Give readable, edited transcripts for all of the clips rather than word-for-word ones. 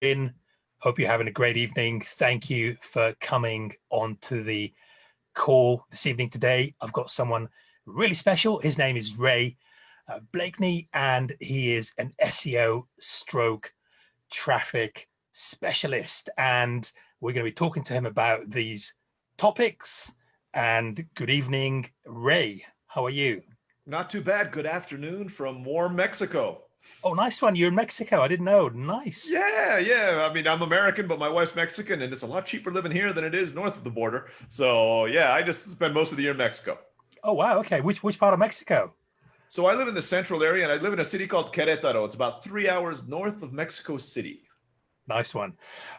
in. Hope you're having a great evening. Thank you for coming on to the call this evening. Today, I've got someone really special. His name is Ray Blakney, and he is an SEO stroke traffic specialist. And we're going to be talking to him about these topics. And good evening, Ray. How are you? Not too bad. Good afternoon from warm Mexico. Oh, nice one. You're in Mexico. I didn't know. Nice. Yeah. I mean, I'm American, but my wife's Mexican, and it's a lot cheaper living here than it is north of the border. So yeah, I just spend most of the year in Mexico. Oh, wow. Okay. Which part of Mexico? So I live in the central area, and I live in a city called Querétaro. It's about 3 hours north of Mexico City. Nice one.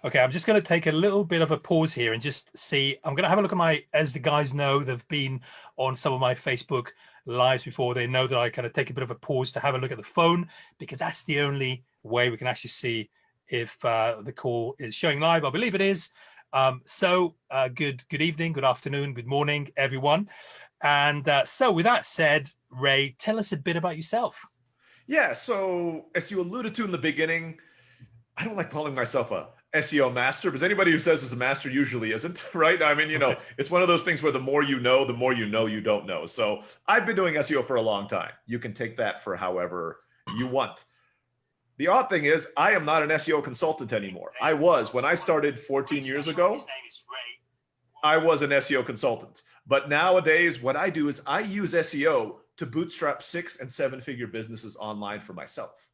Okay, I'm just going to take a little bit of a pause here and just see. I'm going to have a look at as the guys know, they've been on some of my Facebook lives before. They know that I kind of take a bit of a pause to have a look at the phone, because that's the only way we can actually see if the call is showing live. I believe it is. Good evening, good afternoon, good morning, everyone. And so with that said, Ray, tell us a bit about yourself. Yeah, so as you alluded to in the beginning, I don't like calling myself a SEO master, because anybody who says is a master usually isn't, right? I mean, it's one of those things where the more you know you don't know. So I've been doing SEO for a long time. You can take that for however you want. The odd thing is, I am not an SEO consultant anymore. I was, when I started 14 years ago, I was an SEO consultant. But nowadays, what I do is I use SEO to bootstrap 6- and 7-figure businesses online for myself.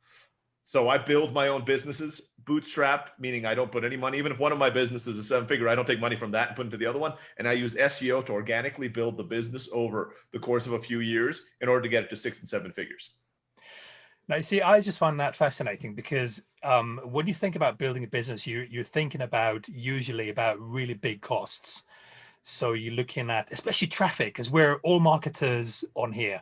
So I build my own businesses, bootstrap, meaning I don't put any money. Even if one of my businesses is 7-figure, I don't take money from that and put into the other one. And I use SEO to organically build the business over the course of a few years in order to get it to 6 and 7 figures. Now, you see, I just find that fascinating, because when you think about building a business, you're thinking usually about really big costs. So you're looking at, especially traffic, because we're all marketers on here.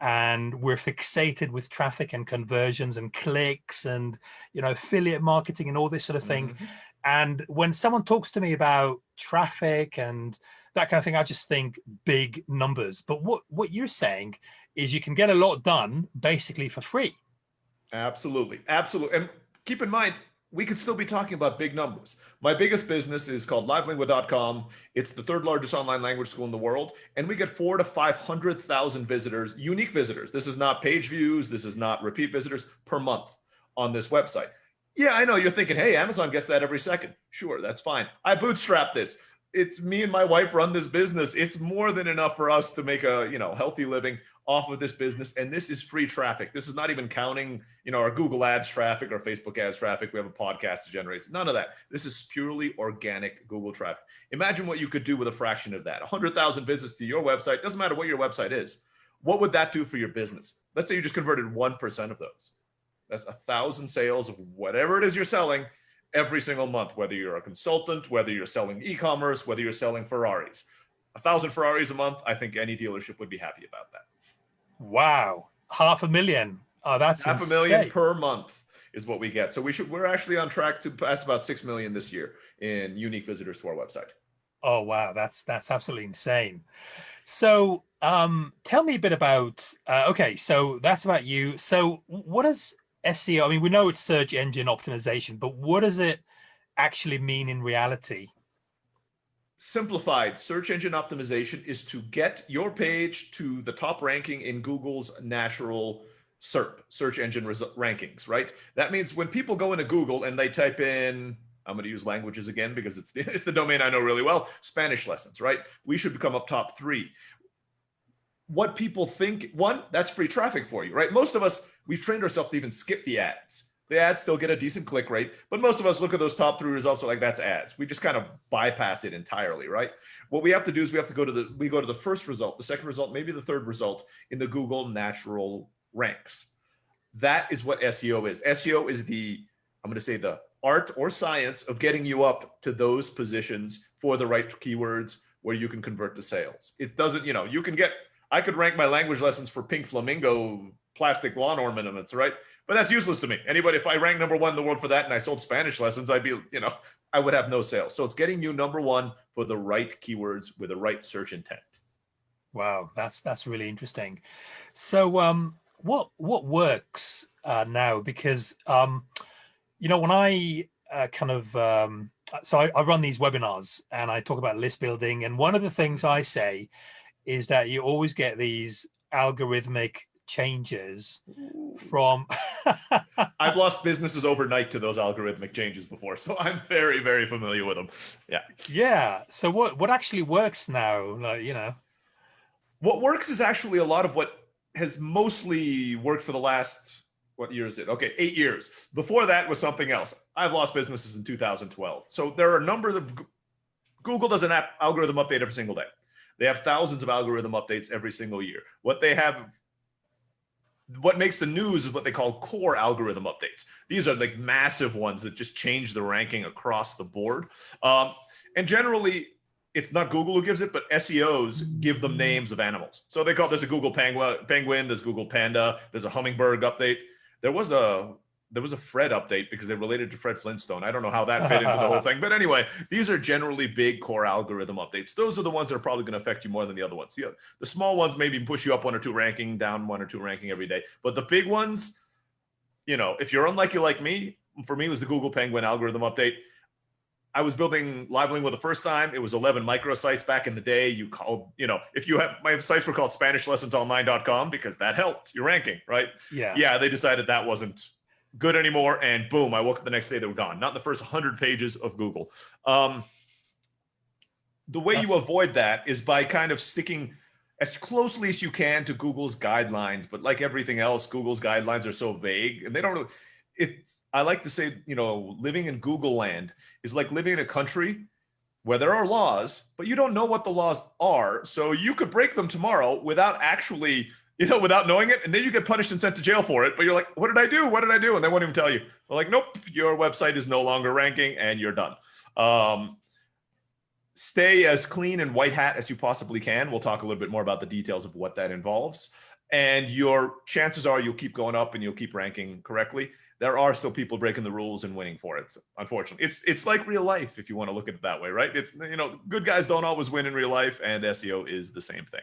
And we're fixated with traffic and conversions and clicks and, affiliate marketing and all this sort of thing. Mm-hmm. And when someone talks to me about traffic and that kind of thing, I just think big numbers. But what you're saying is you can get a lot done basically for free. Absolutely. And keep in mind, we could still be talking about big numbers. My biggest business is called livelingua.com. It's the 3rd largest online language school in the world. And we get 400,000 to 500,000 visitors, unique visitors. This is not page views. This is not repeat visitors per month on this website. Yeah, I know you're thinking, hey, Amazon gets that every second. Sure, that's fine. I bootstrap this. It's me and my wife run this business. It's more than enough for us to make a healthy living off of this business. And this is free traffic. This is not even counting, our Google ads traffic or Facebook ads traffic. We have a podcast to generate. None of that. This is purely organic Google traffic. Imagine what you could do with a fraction of that. 100,000 visits to your website. Doesn't matter what your website is. What would that do for your business? Let's say you just converted 1% of those. That's 1,000 sales of whatever it is you're selling every single month, whether you're a consultant, whether you're selling e-commerce, whether you're selling Ferraris. 1,000 Ferraris a month, I think any dealership would be happy about that. Wow. 500,000. Oh, that's insane. 500,000 per month is what we get. So we're actually on track to pass about 6 million this year in unique visitors to our website. Oh, wow. That's absolutely insane. So tell me a bit about, okay, so that's about you. So what is SEO? I mean, we know it's search engine optimization, but what does it actually mean in reality? Simplified, search engine optimization is to get your page to the top ranking in Google's natural SERP, search engine rankings, right? That means when people go into Google and they type in, I'm going to use languages again because it's the domain I know really well, Spanish lessons, right? We should become up top 3. What people think, 1, that's free traffic for you, right? Most of us, we've trained ourselves to even skip the ads. The ads still get a decent click rate, but most of us look at those top 3 results, like that's ads. We just kind of bypass it entirely, right? What we have to do is we go to the first result, the second result, maybe the third result in the Google natural ranks. That is what SEO is. SEO is I'm going to say the art or science of getting you up to those positions for the right keywords where you can convert to sales. It doesn't, I could rank my language lessons for pink flamingo plastic lawn ornaments, right? But that's useless to me. If I ranked number 1 in the world for that and I sold Spanish lessons, I'd be, I would have no sales. So it's getting you number 1 for the right keywords with the right search intent. Wow, that's really interesting. So what works now? Because when I kind of so I run these webinars and I talk about list building, and one of the things I say is that you always get these algorithmic changes from I've lost businesses overnight to those algorithmic changes before, so I'm very, very familiar with them. Yeah. yeah. So what actually works now? Like, you know. What works is actually a lot of what has mostly worked for the last, what year is it? Okay, 8 years. Before that was something else. I've lost businesses in 2012. So there are numbers of, Google does an algorithm update every single day. They have thousands of algorithm updates every single year. What they have, what makes the news is what they call core algorithm updates. These are like massive ones that just change the ranking across the board. And generally, it's not Google who gives it, but SEOs give them names of animals. So they call there's a Google penguin, there's Google panda, there's a hummingbird update. There was a Fred update because they related to Fred Flintstone. I don't know how that fit into the whole thing, but anyway, these are generally big core algorithm updates. Those are the ones that are probably going to affect you more than the other ones. The small ones maybe push you up 1 or 2 ranking, down 1 or 2 ranking every day, but the big ones, you know, if you're unlucky like me, for me it was the Google Penguin algorithm update. I was building LiveLingual the first time. It was 11 microsites back in the day. You called, you know, if you have, my sites were called SpanishLessonsOnline.com because that helped your ranking, right? Yeah. Yeah, they decided that wasn't good anymore, and boom, I woke up the next day, they were gone. Not in the first 100 pages of Google. The way you avoid that is by kind of sticking as closely as you can to Google's guidelines. But like everything else, Google's guidelines are so vague, and they don't really, I like to say, you know, living in Google land is like living in a country where there are laws, but you don't know what the laws are. So you could break them tomorrow without actually, you know, without knowing it. And then you get punished and sent to jail for it. But you're like, what did I do? What did I do? And they won't even tell you. They're like, nope, your website is no longer ranking and you're done. Stay as clean and white hat as you possibly can. We'll talk a little bit more about the details of what that involves. And your chances are you'll keep going up and you'll keep ranking correctly. There are still people breaking the rules and winning for it. Unfortunately, it's like real life if you want to look at it that way, right? It's, you know, good guys don't always win in real life, and SEO is the same thing.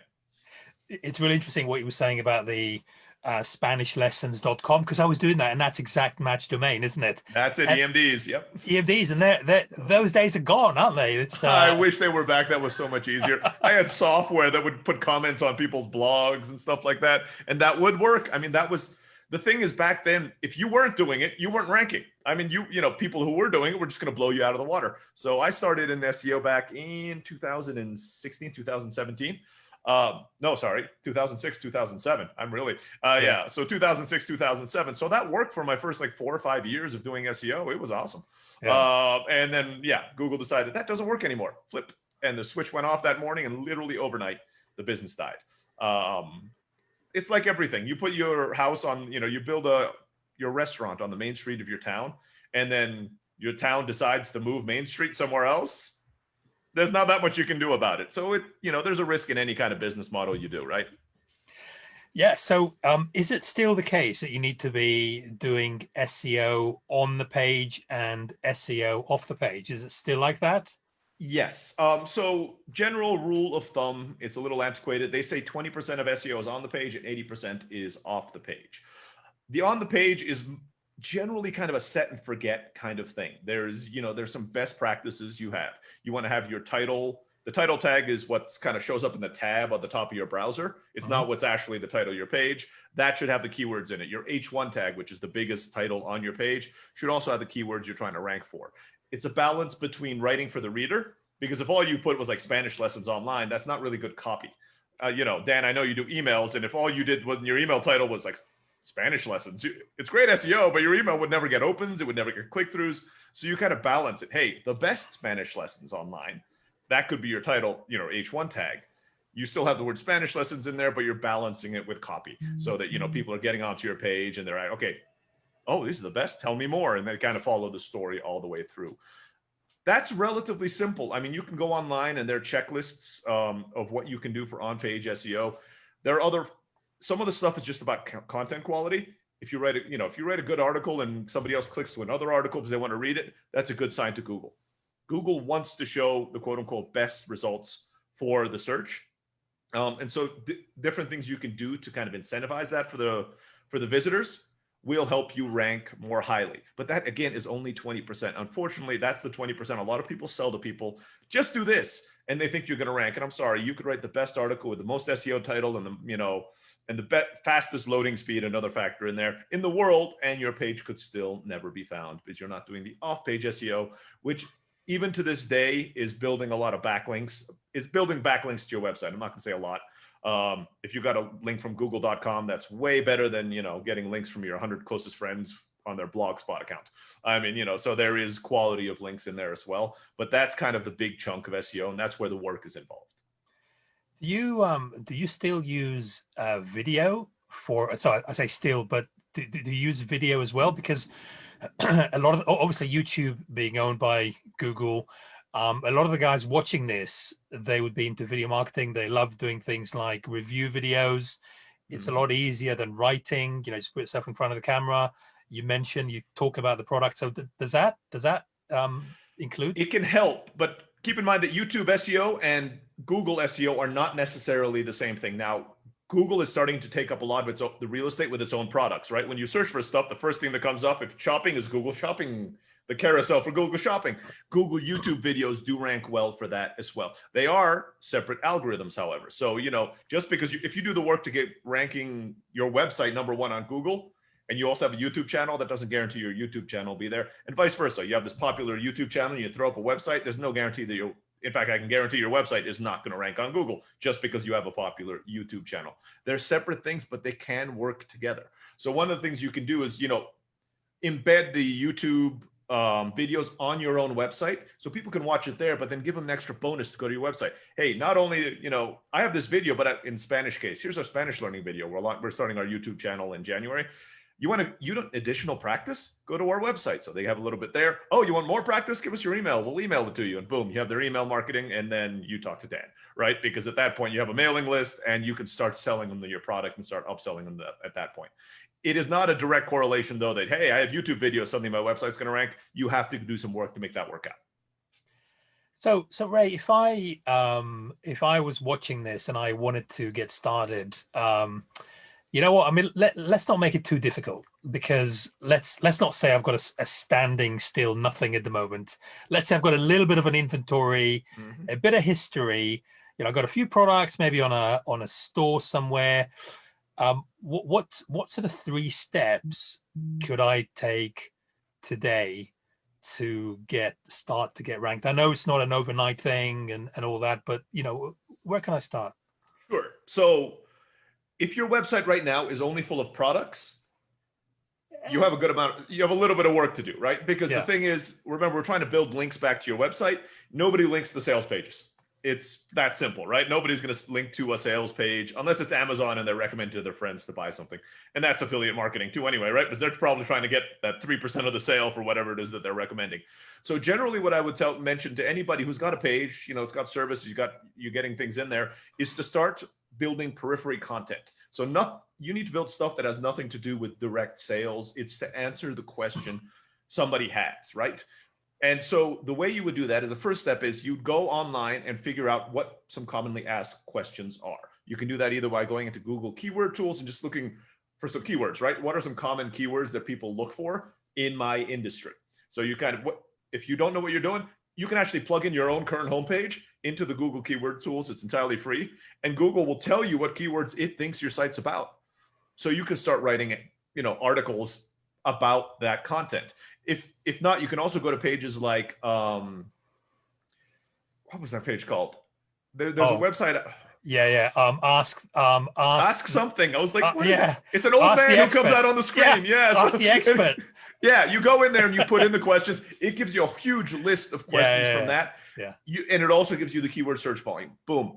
It's really interesting what you were saying about the SpanishLessons.com, because I was doing that, and that's exact match domain, isn't it? That's it. EMDs. Yep. EMDs, and those days are gone, aren't they? It's I wish they were back. That was so much easier. I had software that would put comments on people's blogs and stuff like that, and that would work. I mean, that was the thing. Is back then, if you weren't doing it, you weren't ranking. I mean, you know, people who were doing it were just going to blow you out of the water. So I started in SEO back in 2016, 2017. No, sorry, 2006, 2007. I'm really, yeah. So 2006, 2007. So that worked for my first like 4 or 5 years of doing SEO. It was awesome. Yeah. And then, yeah, Google decided that doesn't work anymore. Flip. And the switch went off that morning, and literally overnight, the business died. It's like everything. You put your house on, you know, you build your restaurant on the main street of your town, and then your town decides to move Main Street somewhere else. There's not that much you can do about it. So you know, there's a risk in any kind of business model you do, right? Yeah. So is it still the case that you need to be doing SEO on the page and SEO off the page? Is it still like that? Yes. So general rule of thumb, it's a little antiquated. They say 20% of SEO is on the page and 80% is off the page. The on the page is generally kind of a set and forget kind of thing. There's some best practices you have. You want to have your title. The title tag is what's kind of shows up in the tab on the top of your browser. It's not what's actually the title of your page. That should have the keywords in it. Your H1 tag, which is the biggest title on your page, should also have the keywords you're trying to rank for. It's a balance between writing for the reader, because if all you put was like Spanish lessons online, that's not really good copy. You know, Dan, I know you do emails, and if all you did when your email title was like Spanish lessons, it's great SEO, but your email would never get opens, it would never get click-throughs. So you kind of balance it. Hey, the best Spanish lessons online, that could be your title, you know, H1 tag. You still have the word Spanish lessons in there, but you're balancing it with copy so that, you know, people are getting onto your page and they're like, okay, oh, these are the best, tell me more. And they kind of follow the story all the way through. That's relatively simple. I mean, you can go online and there are checklists of what you can do for on-page SEO. There are some of the stuff is just about content quality. If you write a good article and somebody else clicks to another article because they want to read it, that's a good sign to Google. Google wants to show the quote unquote best results for the search. And so different things you can do to kind of incentivize that for the visitors will help you rank more highly. But that, again, is only 20%. Unfortunately, that's the 20%. A lot of people sell to people, just do this, and they think you're going to rank. And I'm sorry, you could write the best article with the most SEO title and the fastest loading speed, another factor in there, in the world, and your page could still never be found because you're not doing the off-page SEO, which even to this day is building a lot of backlinks. It's building backlinks to your website. I'm not going to say a lot. If you got a link from google.com, that's way better than, getting links from your 100 closest friends on their Blogspot account. I mean, so there is quality of links in there as well, but that's kind of the big chunk of SEO, and that's where the work is involved. Do you still use video for? So I say still, but do you use video as well? Because a lot of, obviously, YouTube being owned by Google, a lot of the guys watching this, they would be into video marketing. They love doing things like review videos. It's a lot easier than writing. Just put yourself in front of the camera. You mentioned you talk about the product. So does that include? It can help, but keep in mind that YouTube SEO and Google SEO are not necessarily the same thing. Now, Google is starting to take up a lot of the real estate with its own products, right? When you search for stuff, the first thing that comes up, if shopping, is Google Shopping, the carousel for Google Shopping. Google YouTube videos do rank well for that as well. They are separate algorithms, however. So, just because if you do the work to get ranking your website #1 on Google, and you also have a YouTube channel, that doesn't guarantee your YouTube channel will be there, and vice versa. You have this popular YouTube channel, you throw up a website, there's no guarantee that in fact, I can guarantee your website is not going to rank on Google just because you have a popular YouTube channel. They're separate things, but they can work together. So one of the things you can do is, embed the YouTube videos on your own website so people can watch it there, but then give them an extra bonus to go to your website. Hey, not only, I have this video, but in Spanish case, here's our Spanish learning video. We're starting our YouTube channel in January. You want additional practice? Go to our website. So they have a little bit there. Oh, you want more practice? Give us your email. We'll email it to you. And boom, you have their email marketing. And then you talk to Dan, right? Because at that point, you have a mailing list and you can start selling them your product and start upselling them at that point. It is not a direct correlation, though, that, hey, I have YouTube videos, suddenly my website's going to rank. You have to do some work to make that work out. So Ray, if I was watching this and I wanted to get started, you know what? I mean, let's not make it too difficult, because let's not say I've got a standing still nothing at the moment. Let's say I've got a little bit of an inventory, a bit of history. I've got a few products maybe on a store somewhere. What sort of 3 steps could I take today to start to get ranked? I know it's not an overnight thing and all that, but where can I start? Sure. So if your website right now is only full of products, you have a little bit of work to do, right? Because the thing is, remember, we're trying to build links back to your website. Nobody links to sales pages. It's that simple, right? Nobody's going to link to a sales page unless it's Amazon and they're recommending to their friends to buy something. And that's affiliate marketing too anyway, right? Because they're probably trying to get that 3% of the sale for whatever it is that they're recommending. So generally what I would mention to anybody who's got a page, it's got service, you're getting things in there, is to start building periphery content. So you need to build stuff that has nothing to do with direct sales. It's to answer the question somebody has, right? And so the way you would do that is, the first step is you'd go online and figure out what some commonly asked questions are. You can do that either by going into Google keyword tools and just looking for some keywords, right? What are some common keywords that people look for in my industry? So you if you don't know what you're doing, you can actually plug in your own current homepage into the Google keyword tools. It's entirely free. And Google will tell you what keywords it thinks your site's about. So you can start writing, articles about that content. If not, you can also go to pages like, what was that page called? There's a website. Ask something. I was like, it's an old man who comes out on the screen. Ask the expert. You go in there and you put in the questions. It gives you a huge list of questions from that. And it also gives you the keyword search volume. Boom.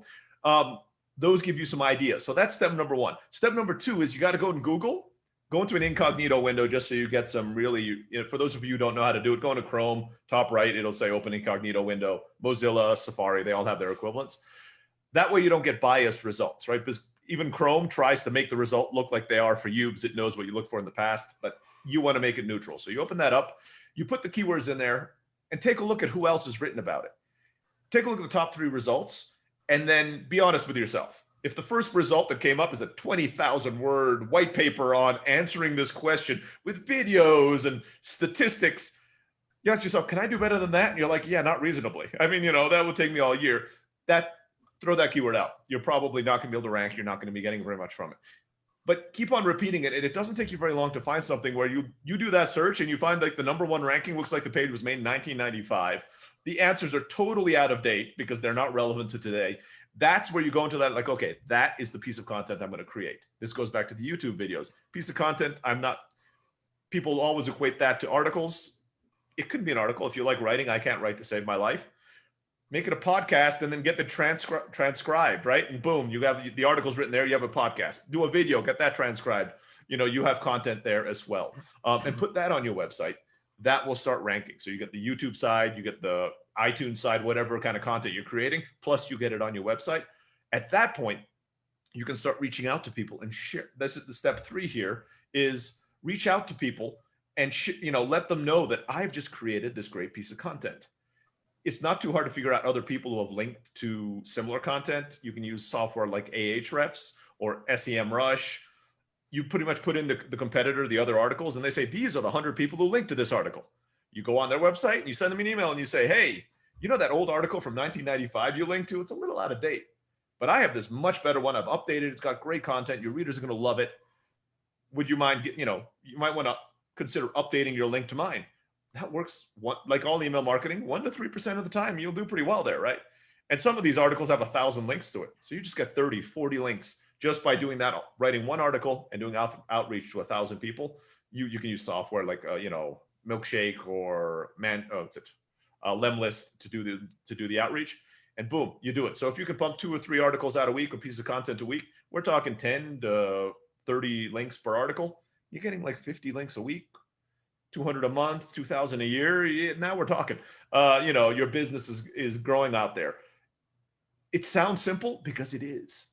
Those give you some ideas. So that's step number 1. Step number 2 is you got to go to Google, go into an incognito window just so you get some really, for those of you who don't know how to do it, go into Chrome, top right, it'll say open incognito window. Mozilla, Safari, they all have their equivalents. That way you don't get biased results, right? Because even Chrome tries to make the result look like they are for you because it knows what you looked for in the past, but you want to make it neutral. So you open that up, you put the keywords in there, and take a look at who else has written about it. Take a look at the top 3 results, and then be honest with yourself. If the first result that came up is a 20,000 word white paper on answering this question with videos and statistics, you ask yourself, can I do better than that? And you're like, yeah, not reasonably. I mean, that would take me all year. Throw that keyword out. You're probably not going to be able to rank. You're not going to be getting very much from it. But keep on repeating it. And it doesn't take you very long to find something where you do that search and you find like the #1 ranking looks like the page was made in 1995. The answers are totally out of date because they're not relevant to today. That's where you go into that, like, okay, that is the piece of content I'm going to create. This goes back to the YouTube videos. Piece of content, people always equate that to articles. It could be an article. If you like writing, I can't write to save my life. Make it a podcast and then get the transcribed, right? And boom, you have the articles written there. You have a podcast. Do a video, get that transcribed. You have content there as well. And put that on your website. That will start ranking. So you get the YouTube side, you get the iTunes side, whatever kind of content you're creating, plus you get it on your website. At that point, you can start reaching out to people and share. This is the step 3 here is reach out to people and let them know that I've just created this great piece of content. It's not too hard to figure out other people who have linked to similar content. You can use software like Ahrefs or SEMrush. You pretty much put in the competitor, the other articles, and they say, these are the 100 people who linked to this article. You go on their website and you send them an email and you say, hey, that old article from 1995 you linked to, it's a little out of date, but I have this much better one. I've updated. It's got great content. Your readers are going to love it. Would you mind, you might want to consider updating your link to mine. That works like all email marketing, 1 to 3% of the time, you'll do pretty well there, right? And some of these articles have 1,000 links to it. So you just get 30, 40 links just by doing that, writing one article and doing outreach to 1,000 people. You can use software like, Milkshake or Lemlist to do the outreach, and boom, you do it. So if you can pump 2 or 3 articles out a week or pieces of content a week, we're talking 10 to 30 links per article. You're getting like 50 links a week, 200 a month, 2,000 a year. Now we're talking, your business is growing out there. It sounds simple because it is,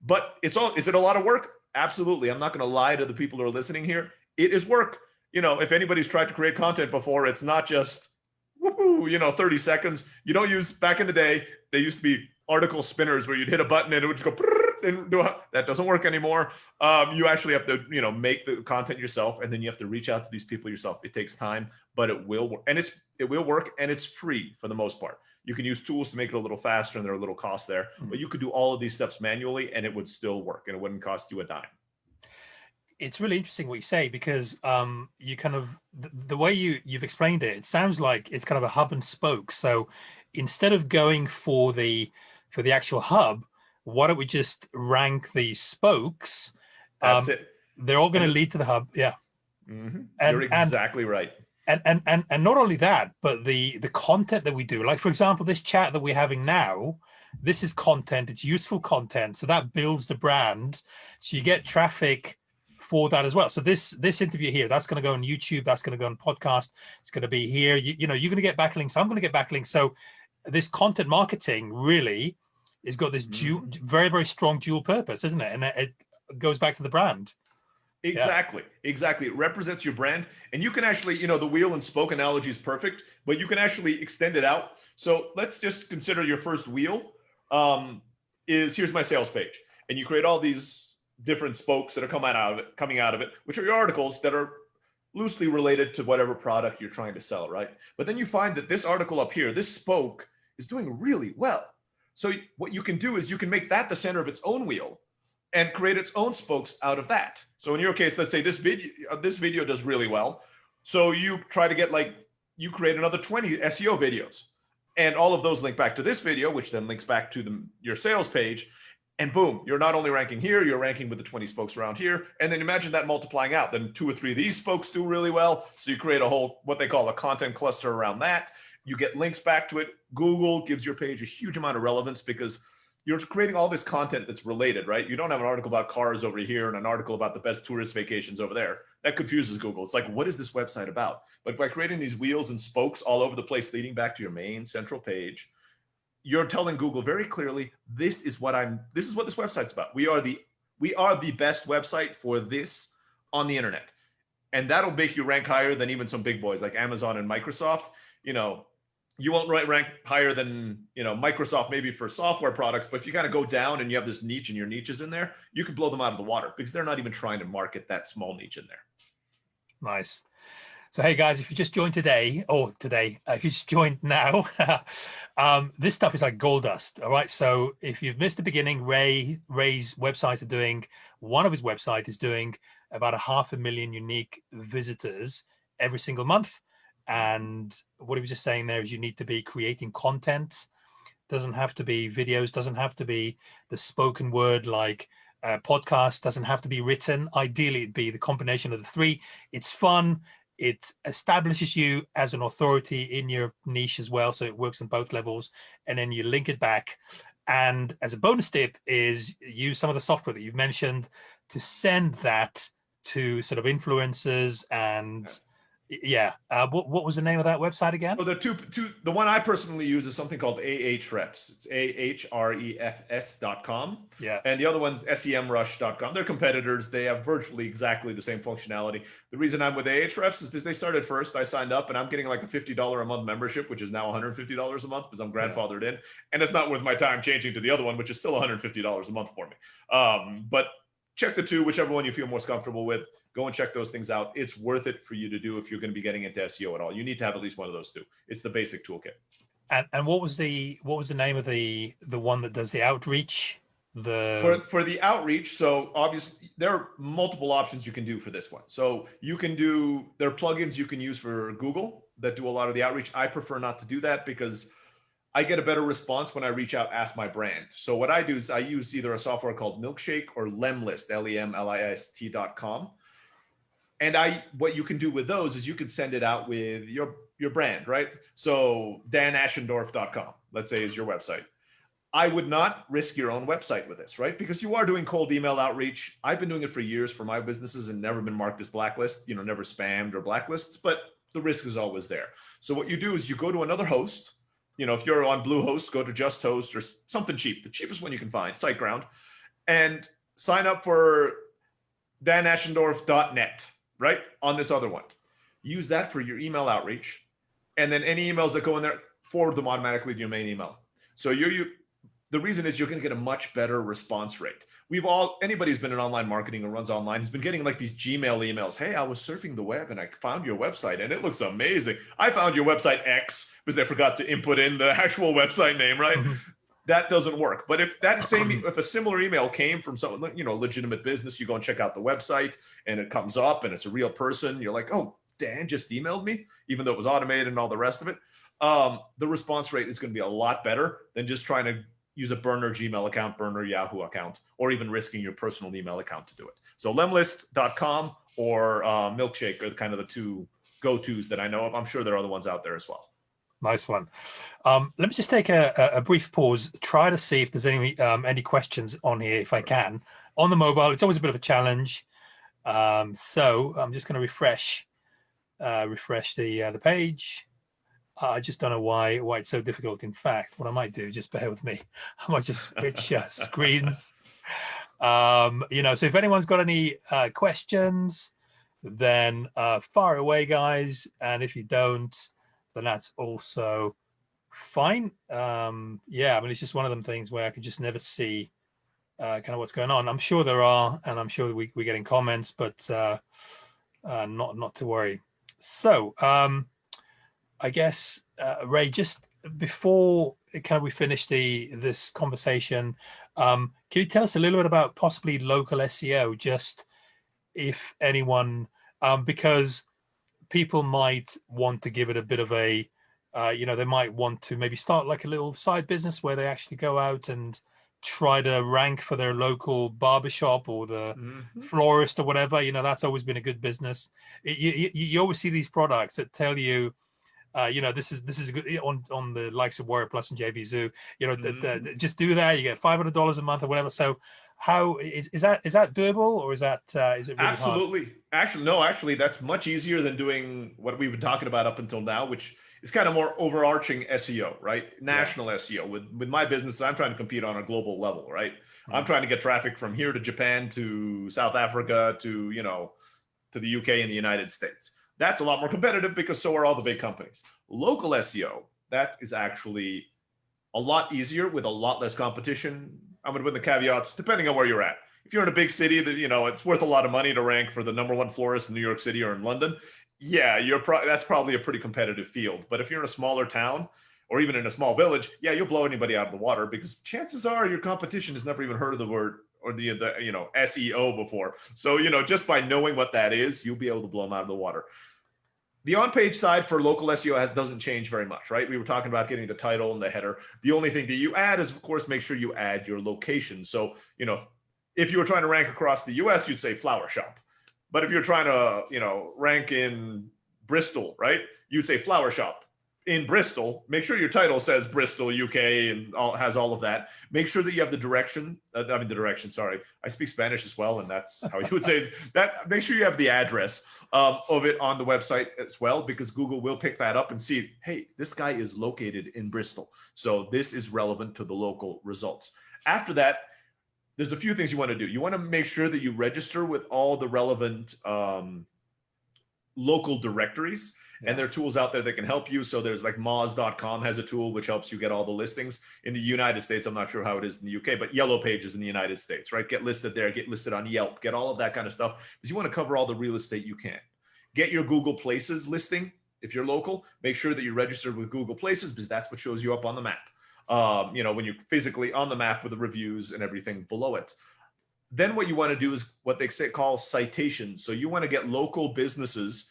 but is it a lot of work? Absolutely. I'm not going to lie to the people who are listening here. It is work. If anybody's tried to create content before, it's not just, woohoo, 30 seconds. You don't use, back in the day, they used to be article spinners where you'd hit a button and it would just go, that doesn't work anymore. You actually have to, make the content yourself, and then you have to reach out to these people yourself. It takes time, but it will work, and it will work, and it's free for the most part. You can use tools to make it a little faster, and there are a little costs there, but you could do all of these steps manually, and it would still work, and it wouldn't cost you a dime. It's really interesting what you say, because you kind of the way you've explained it, it sounds like it's kind of a hub and spoke. So instead of going for the actual hub, why don't we just rank the spokes? That's it. They're all going to lead to the hub. Yeah. Mm-hmm. You're exactly right. And not only that, but the content that we do, like, for example, this chat that we're having now, this is content, it's useful content. So that builds the brand. So you get traffic for that as well. So this interview here, that's going to go on YouTube, that's going to go on podcast, it's going to be here. You're going to get backlinks, I'm going to get backlinks. So this content marketing really has got this very, very strong dual purpose, isn't it? And it goes back to the brand. Exactly. It represents your brand, and you can actually, the wheel and spoke analogy is perfect, but you can actually extend it out. So let's just consider your first wheel here's my sales page, and you create all these different spokes that are coming out of it, which are your articles that are loosely related to whatever product you're trying to sell, right? But then you find that this article up here, this spoke, is doing really well. So what you can do is you can make that the center of its own wheel and create its own spokes out of that. So in your case, let's say this video does really well. So you try to get you create another 20 SEO videos, and all of those link back to this video, which then links back to your sales page. And boom, you're not only ranking here, you're ranking with the 20 spokes around here. And then imagine that multiplying out. Then 2 or 3 of these spokes do really well. So you create a whole, what they call a content cluster around that. You get links back to it. Google gives your page a huge amount of relevance because you're creating all this content that's related, right? You don't have an article about cars over here and an article about the best tourist vacations over there. That confuses Google. It's like, what is this website about? But by creating these wheels and spokes all over the place leading back to your main central page, you're telling Google very clearly, this is what this website's about. We are the best website for this on the internet. And that'll make you rank higher than even some big boys like Amazon and Microsoft. You You won't rank higher than, Microsoft maybe for software products, but if you kind of go down and you have this niche and your niche is in there, you can blow them out of the water because they're not even trying to market that small niche in there. Nice. So, hey guys, if you just joined today, if you just joined now, this stuff is like gold dust. All right. So if you've missed the beginning, Ray's website one of his websites is doing about 500,000 unique visitors every single month. And what he was just saying there is you need to be creating content. Doesn't have to be videos, doesn't have to be the spoken word like podcast, doesn't have to be written. Ideally, it'd be the combination of the three. It's fun. It establishes you as an authority in your niche as well. So it works on both levels. And then you link it back. And as a bonus tip is use some of the software that you've mentioned to send that to sort of influencers and what was the name of that website again? So the one I personally use is something called Ahrefs. It's ahrefs.com. Yeah. And the other one's semrush.com. They're competitors. They have virtually exactly the same functionality. The reason I'm with Ahrefs is because they started first. I signed up and I'm getting like a $50 a month membership, which is now $150 a month because I'm grandfathered in. And it's not worth my time changing to the other one, which is still $150 a month for me. But check the two, whichever one you feel most comfortable with. Go and check those things out. It's worth it for you to do if you're going to be getting into SEO at all. You need to have at least one of those two. It's the basic toolkit. And what was the name of the one that does the outreach? For the outreach, so obviously there are multiple options you can do for this one. So there are plugins you can use for Google that do a lot of the outreach. I prefer not to do that because I get a better response when I reach out, ask my brand. So what I do is I use either a software called Milkshake or Lemlist, lemlist.com. And what you can do with those is you can send it out with your brand, right? So danashendorf.com, let's say, is your website. I would not risk your own website with this, right? Because you are doing cold email outreach. I've been doing it for years for my businesses and never been marked as blacklist, never spammed or blacklists, but the risk is always there. So what you do is you go to another host. If you're on Bluehost, go to Just Host or something cheap, the cheapest one you can find, SiteGround, and sign up for danashendorf.net. Right on this other one. Use that for your email outreach. And then any emails that go in there, forward them automatically to your main email. So the reason is you're going to get a much better response rate. Anybody who's been in online marketing or runs online has been getting like these Gmail emails. Hey, I was surfing the web and I found your website and it looks amazing. I found your website X because they forgot to input in the actual website name, right? That doesn't work. But if a similar email came from someone, a legitimate business, you go and check out the website and it comes up and it's a real person. You're like, oh, Dan just emailed me, even though it was automated and all the rest of it. The response rate is going to be a lot better than just trying to use a burner Gmail account, burner Yahoo account, or even risking your personal email account to do it. So lemlist.com or Milkshake are kind of the two go-tos that I know of. I'm sure there are other ones out there as well. Nice one. Let me just take a brief pause, try to see if there's any questions on here, if I can. On the mobile, it's always a bit of a challenge. So I'm just going to refresh the page. I just don't know why it's so difficult. In fact, what I might do, just bear with me. I might just switch screens. So if anyone's got any questions, then fire away, guys. And if you don't, then that's also fine. It's just one of them things where I could just never see kind of what's going on. I'm sure there are, and I'm sure we're getting comments, but not to worry. So I guess Ray, just before kind of we finish this conversation, can you tell us a little bit about possibly local SEO, just if anyone, because people might want to give it a bit of a, they might want to maybe start like a little side business where they actually go out and try to rank for their local barbershop or the florist or whatever. That's always been a good business. You always see these products that tell you, this is a good on the likes of Warrior Plus and JVZoo. Just do that, you get $500 a month or whatever. So how is that doable, or is it really absolutely hard? Actually that's much easier than doing what we've been talking about up until now, which is kind of more overarching SEO, right? National SEO. With my business, I'm trying to compete on a global level, right? I'm trying to get traffic from here to Japan to South Africa to to the UK and the United States. That's a lot more competitive because so are all the big companies. Local SEO, that is actually a lot easier with a lot less competition. I'm going to put the caveats depending on where you're at. If you're in a big city that, you know, it's worth a lot of money to rank for the #1 florist in New York City or in London, yeah, that's probably a pretty competitive field. But if you're in a smaller town or even in a small village, yeah, you'll blow anybody out of the water because chances are your competition has never even heard of the word or the you know, SEO before. So, you know, just by knowing what that is, you'll be able to blow them out of the water. The on-page side for local SEO doesn't change very much, right? We were talking about getting the title and the header. The only thing that you add is, of course, make sure you add your location. So, you know, if you were trying to rank across the US, you'd say flower shop. But if you're trying to, you know, rank in Bristol, right, you'd say flower shop in Bristol. Make sure your title says Bristol, UK, and has all of that. Make sure that you have the direction. Sorry, I speak Spanish as well, and that's how you would say that. Make sure you have the address of it on the website as well, because Google will pick that up and see, hey, this guy is located in Bristol, so this is relevant to the local results. After that, there's a few things you want to do. You want to make sure that you register with all the relevant local directories. And there are tools out there that can help you. So there's like Moz.com has a tool which helps you get all the listings. In the United States, I'm not sure how it is in the UK, but Yellow Pages in the United States, right? Get listed there, get listed on Yelp, get all of that kind of stuff, because you want to cover all the real estate you can. Get your Google Places listing. If you're local, make sure that you're registered with Google Places, because that's what shows you up on the map. You know, when you're physically on the map with the reviews and everything below it. Then what you want to do is what they call citations. So you want to get local businesses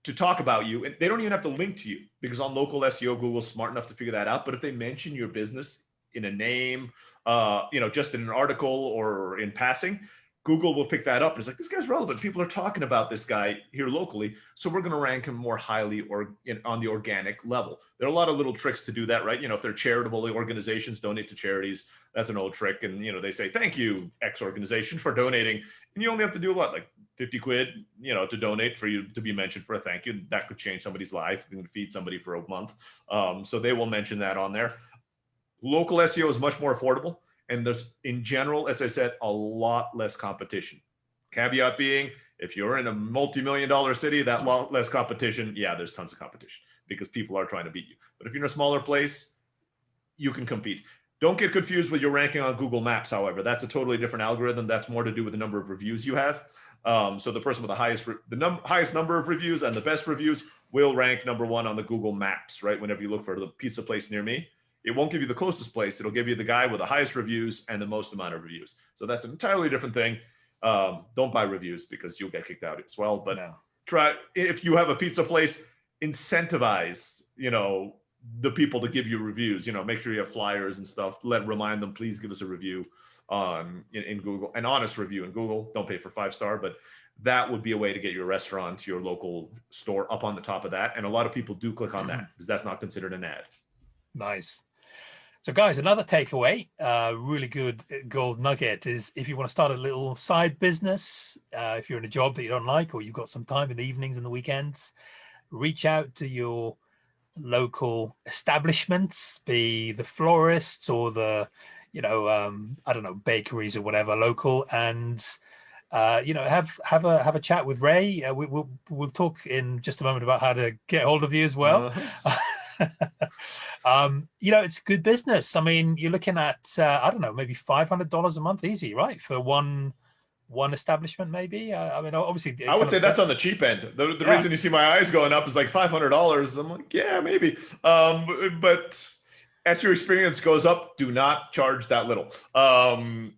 to talk about you, and they don't even have to link to you, because on local SEO, Google's smart enough to figure that out. But if they mention your business in a name, you know, just in an article or in passing, Google will pick that up. And it's like, this guy's relevant. People are talking about this guy here locally, so we're going to rank him more highly or on the organic level. There are a lot of little tricks to do that, right? You know, if they're charitable organizations, donate to charities. That's an old trick. And, you know, they say, thank you, X organization, for donating. And you only have to do what, like 50 quid, you know, to donate for you to be mentioned for a thank you. That could change somebody's life. You can feed somebody for a month. So they will mention that on there. Local SEO is much more affordable. And there's, in general, as I said, a lot less competition. Caveat being, if you're in a multi-million-dollar city, that lot less competition, yeah, there's tons of competition because people are trying to beat you. But if you're in a smaller place, you can compete. Don't get confused with your ranking on Google Maps, however. That's a totally different algorithm. That's more to do with the number of reviews you have. So the person with the highest number of reviews and the best reviews will rank #1 on the Google Maps, right? Whenever you look for the pizza place near me, it won't give you the closest place. It'll give you the guy with the highest reviews and the most amount of reviews. So that's an entirely different thing. Don't buy reviews because you'll get kicked out as well. But try, if you have a pizza place, incentivize, you know, the people to give you reviews. You know, make sure you have flyers and stuff. Remind them, please give us a review in Google, an honest review in Google. Don't pay for 5-star, but that would be a way to get your restaurant, your local store up on the top of that. And a lot of people do click on that because that's not considered an ad. Nice. So guys, another takeaway, really good gold nugget is if you want to start a little side business, if you're in a job that you don't like, or you've got some time in the evenings and the weekends, reach out to your local establishments, be the florists or the, you know, I don't know, bakeries or whatever, local, and you know, have a chat with Ray. We'll talk in just a moment about how to get hold of you as well. You know, it's good business. I mean, you're looking at I don't know, maybe $500 a month, easy, right, for one establishment, maybe. I mean, obviously, I would say that's on the cheap end. The reason you see my eyes going up is like $500. I'm like, yeah, maybe. But as your experience goes up, do not charge that little.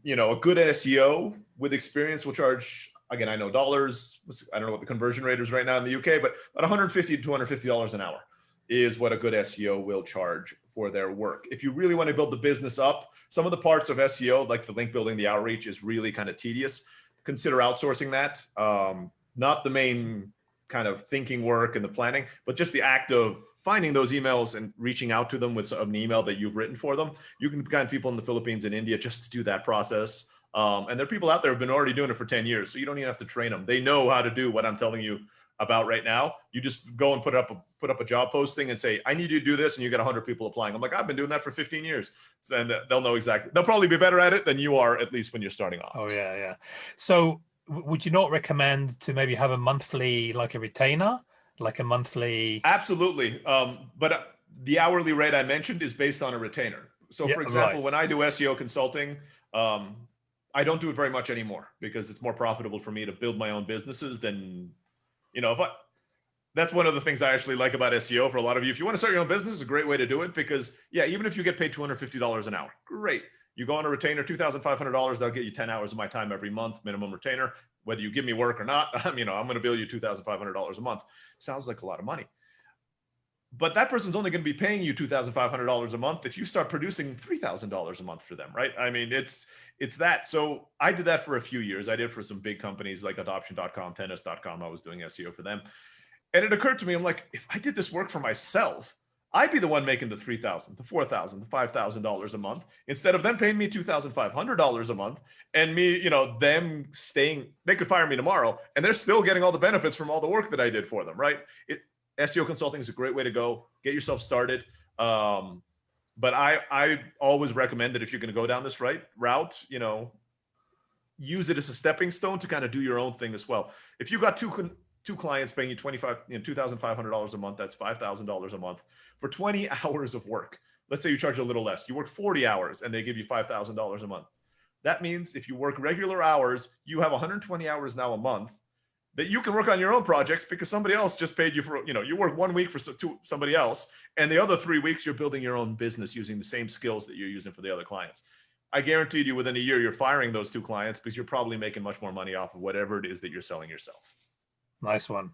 You know, a good SEO with experience will charge, again, I know dollars. I don't know what the conversion rate is right now in the UK, but about $150 to $250 an hour is what a good SEO will charge for their work. If you really want to build the business up, some of the parts of SEO, like the link building, the outreach, is really kind of tedious. Consider outsourcing that. Not the main kind of thinking work and the planning, but just the act of finding those emails and reaching out to them with an email that you've written for them. You can find people in the Philippines and India just to do that process. And there are people out there who've been already doing it for 10 years, so you don't even have to train them. They know how to do what I'm telling you about right now. You just go and put up a job posting and say, I need you to do this, and you get 100 people applying. I'm like, I've been doing that for 15 years. And they'll know exactly. They'll probably be better at it than you are, at least when you're starting off. Oh yeah, yeah. So would you not recommend to maybe have a monthly, like a retainer, like a monthly? Absolutely. But the hourly rate I mentioned is based on a retainer. So for example, when I do SEO consulting, I don't do it very much anymore because it's more profitable for me to build my own businesses than, that's one of the things I actually like about SEO for a lot of you. If you want to start your own business, it's a great way to do it because, yeah, even if you get paid $250 an hour, great. You go on a retainer, $2,500, that'll get you 10 hours of my time every month, minimum retainer. Whether you give me work or not, I'm going to bill you $2,500 a month. Sounds like a lot of money. But that person's only going to be paying you $2,500 a month if you start producing $3,000 a month for them, right? I mean, it's that. So I did that for a few years. I did for some big companies like adoption.com, tennis.com. I was doing SEO for them. And it occurred to me, I'm like, if I did this work for myself, I'd be the one making the $3,000, the $4,000, the $5,000 a month, instead of them paying me $2,500 a month and me, them staying, they could fire me tomorrow and they're still getting all the benefits from all the work that I did for them, right? SEO consulting is a great way to go. Get yourself started. But I always recommend that if you're going to go down this route, use it as a stepping stone to kind of do your own thing as well. If you got two clients paying you $2,500 a month, that's $5,000 a month for 20 hours of work. Let's say you charge a little less. You work 40 hours and they give you $5,000 a month. That means if you work regular hours, you have 120 hours now a month that you can work on your own projects because somebody else just paid you for, you work 1 week for somebody else. And the other 3 weeks, you're building your own business using the same skills that you're using for the other clients. I guaranteed you within a year, you're firing those 2 clients because you're probably making much more money off of whatever it is that you're selling yourself. Nice one.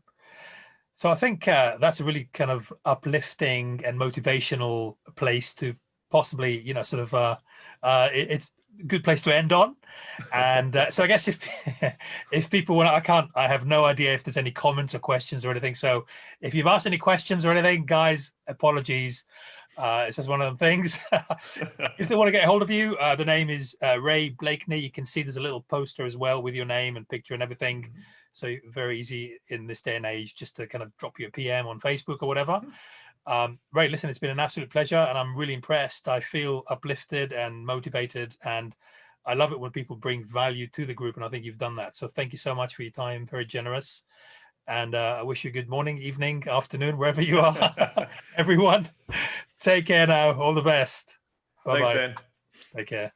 So I think that's a really kind of uplifting and motivational place to possibly, it's a good place to end on. And so I guess if people want, I have no idea if there's any comments or questions or anything. So if you've asked any questions or anything, guys, apologies. It's just one of them things. If they want to get a hold of you, the name is Ray Blakney. You can see there's a little poster as well with your name and picture and everything. So very easy in this day and age just to kind of drop you a PM on Facebook or whatever. Ray, listen, it's been an absolute pleasure and I'm really impressed. I feel uplifted and motivated and I love it when people bring value to the group and I think you've done that. So thank you so much for your time. Very generous. And I wish you a good morning, evening, afternoon, wherever you are. Everyone, take care now. All the best. Bye-bye. Thanks, Dan. Take care.